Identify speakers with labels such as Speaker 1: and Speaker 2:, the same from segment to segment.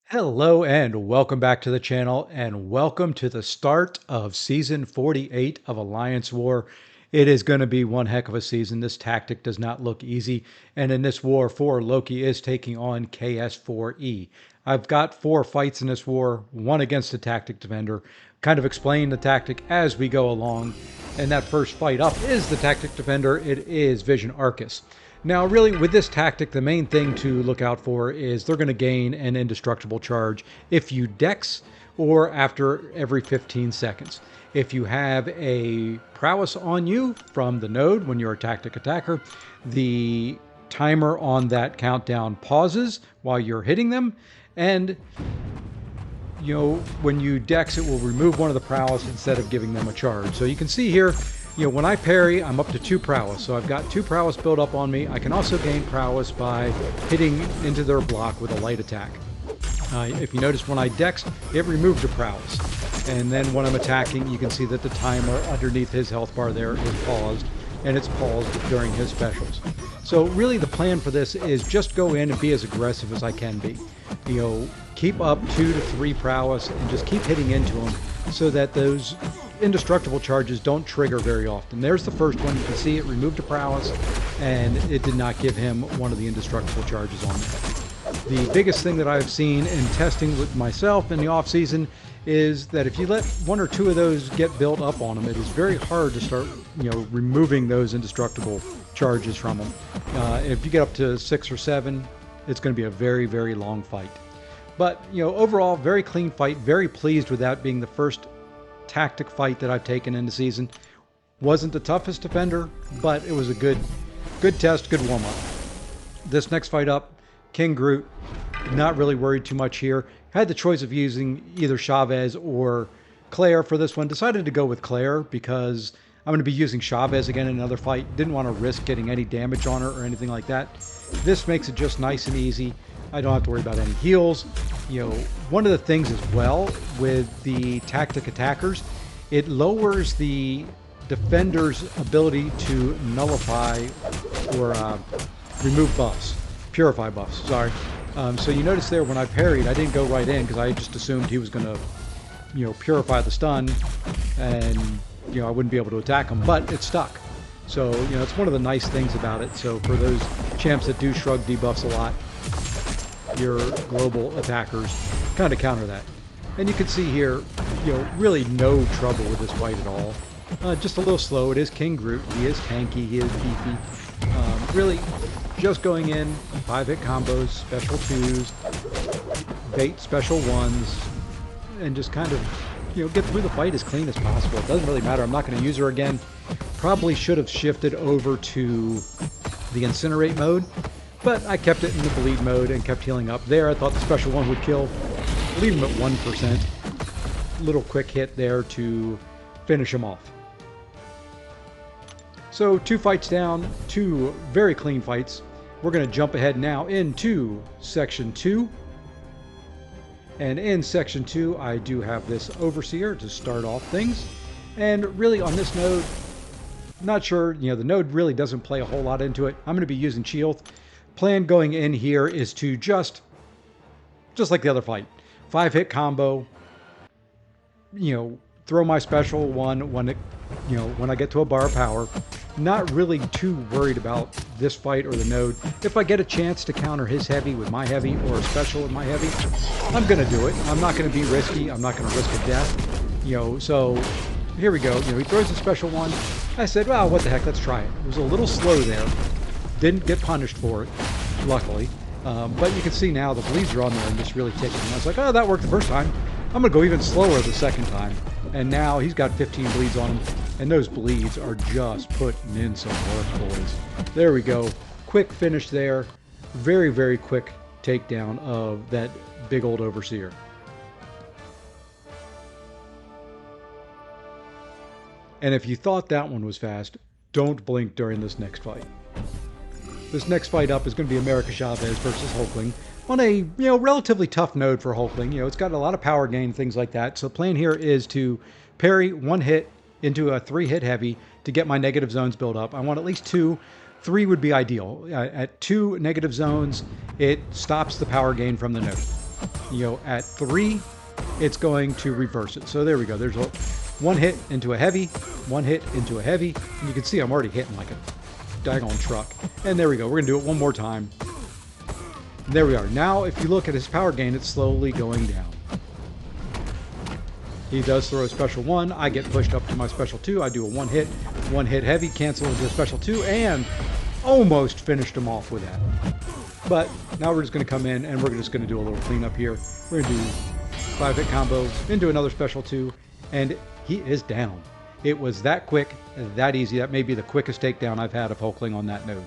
Speaker 1: Hello and welcome back to the channel and welcome to the start of season 48 of Alliance War. It is going to be one heck of a season. This tactic does not look easy. And in this war, Loki is taking on KS4E. I've got 4 fights in this war, one against a tactic defender. Kind of explain the tactic as we go along. And that first fight up is the tactic defender. It is Vision Aarkus. Now, really, with this tactic, the main thing to look out for is they're going to gain an indestructible charge if you dex or after every 15 seconds. If you have a prowess on you from the node when you're a tactic attacker, the timer on that countdown pauses while you're hitting them, and when you dex, it will remove one of the prowess instead of giving them a charge. So you can see here, when I parry, I'm up to 2 prowess. So I've got 2 prowess built up on me. I can also gain prowess by hitting into their block with a light attack. If you notice, when I dex, it removed a prowess. And then when I'm attacking, you can see that the timer underneath his health bar there is paused, and it's paused during his specials. So really the plan for this is just go in and be as aggressive as I can be. Keep up 2 to 3 prowess and just keep hitting into them so that those indestructible charges don't trigger very often. There's the first one. You can see it removed a prowess and it did not give him one of the indestructible charges on there. The biggest thing that I've seen in testing with myself in the off season is that if you let 1 or 2 of those get built up on them, it is very hard to start removing those indestructible charges from them. If you get up to 6 or 7, it's going to be a very, very long fight. But, overall, very clean fight. Very pleased with that being the first tactic fight that I've taken in the season. Wasn't the toughest defender, but it was a good test, good warm-up. This next fight up, King Groot, not really worried too much here. Had the choice of using either Chavez or Claire for this one. Decided to go with Claire because I'm going to be using Chavez again in another fight. Didn't want to risk getting any damage on her or anything like that. This makes it just nice and easy. I don't have to worry about any heals. One of the things as well with the tactic attackers, it lowers the defender's ability to nullify or remove buffs, purify buffs, sorry. So you notice there when I parried, I didn't go right in because I just assumed he was going to, purify the stun and, I wouldn't be able to attack him, but it stuck. So, it's one of the nice things about it. So for those champs that do shrug debuffs a lot, your global attackers kind of counter that. And you can see here, really no trouble with this fight at all. Just a little slow. It is King Groot. He is tanky. He is beefy. Really just going in, 5-hit combos, special 2s, bait special 1s, and just kind of, get through the fight as clean as possible. It doesn't really matter. I'm not going to use her again. Probably should have shifted over to the Incinerate mode, but I kept it in the bleed mode and kept healing up there. I thought the special 1 would kill. Leave him at 1%. Little quick hit there to finish him off. So 2 fights down, 2 very clean fights. We're going to jump ahead now into Section 2. And in Section 2, I do have this Overseer to start off things. And really on this node, not sure, the node really doesn't play a whole lot into it. I'm going to be using Chee'ilth. Plan going in here is to just like the other fight, 5-hit combo, throw my special 1 when it, when I get to a bar of power. Not really too worried about this fight or the node. If I get a chance to counter his heavy with my heavy or a special with my heavy, I'm going to do it. I'm not going to be risky. I'm not going to risk a death. So here we go. He throws a special 1. I said, well, what the heck, let's try it. It was a little slow there. Didn't get punished for it, luckily. But you can see now the bleeds are on there and just really ticking. And I was like, oh, that worked the first time. I'm going to go even slower the second time. And now he's got 15 bleeds on him. And those bleeds are just putting in some work, boys. There we go. Quick finish there. Very, very quick takedown of that big old Overseer. And if you thought that one was fast, don't blink during this next fight. This next fight up is going to be America Chavez versus Hulkling on a relatively tough node for Hulkling. It's got a lot of power gain, things like that. So the plan here is to parry 1 hit into a 3-hit heavy to get my negative zones built up. I want at least 2. 3 would be ideal. At 2 negative zones, it stops the power gain from the node. at 3, it's going to reverse it. So there we go. There's one hit into a heavy, one hit into a heavy, and you can see I'm already hitting like a daggone truck. And there we go. We're going to do it one more time. There we are. Now, if you look at his power gain, it's slowly going down. He does throw a special 1. I get pushed up to my special 2. I do a one hit heavy, cancel into a special 2, and almost finished him off with that. But now we're just going to come in and we're just going to do a little cleanup here. We're going to do 5-hit combo into another special 2, and he is down. It was that quick, that easy. That may be the quickest takedown I've had of Hulkling on that node.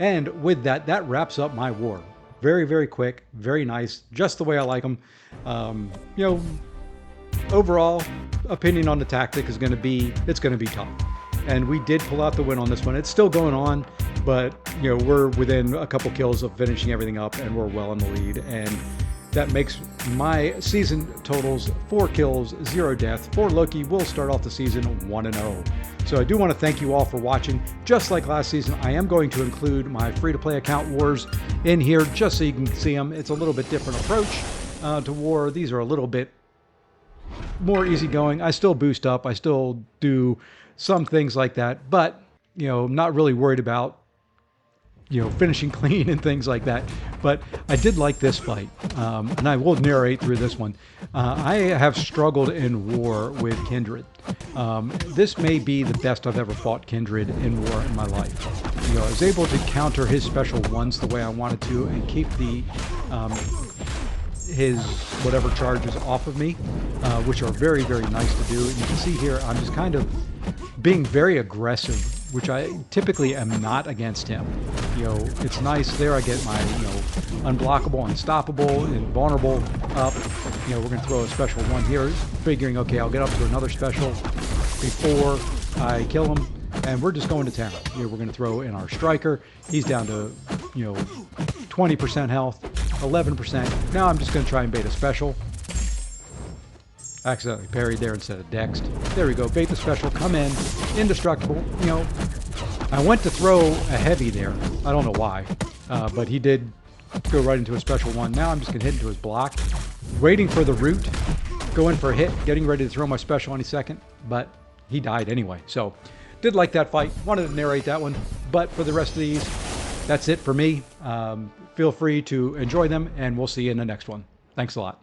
Speaker 1: And with that, that wraps up my war. Very, very quick, very nice, just the way I like them. Overall opinion on the tactic is going to be, it's going to be tough. And we did pull out the win on this one. It's still going on, but we're within a couple kills of finishing everything up, and we're well in the lead. And that makes my season totals 4 kills, 0 death. For Loki, we'll start off the season 1-0. So I do want to thank you all for watching. Just like last season, I am going to include my free-to-play account wars in here just so you can see them. It's a little bit different approach to war. These are a little bit more easygoing. I still boost up. I still do some things like that, but I'm not really worried about finishing clean and things like that. But I did like this fight, and I will narrate through this one. I have struggled in war with Kindred. This may be the best I've ever fought Kindred in war in my life. I was able to counter his special 1s the way I wanted to and keep the his whatever charges off of me, which are very, very nice to do. And you can see here, I'm just kind of being very aggressive, which I typically am not against him. It's nice there. I get my, unblockable, unstoppable, invulnerable up. We're going to throw a special 1 here, figuring, okay, I'll get up to another special before I kill him. And we're just going to town. We're going to throw in our striker. He's down to, 20% health, 11%. Now I'm just going to try and bait a special. Accidentally parried there instead of dexed. There we go. Bait the special. Come in. Indestructible. I went to throw a heavy there. I don't know why. But he did go right into a special 1. Now I'm just going to hit into his block. Waiting for the root. Go in for a hit. Getting ready to throw my special any second. But he died anyway. So did like that fight. Wanted to narrate that one. But for the rest of these, that's it for me. Feel free to enjoy them, and we'll see you in the next one. Thanks a lot.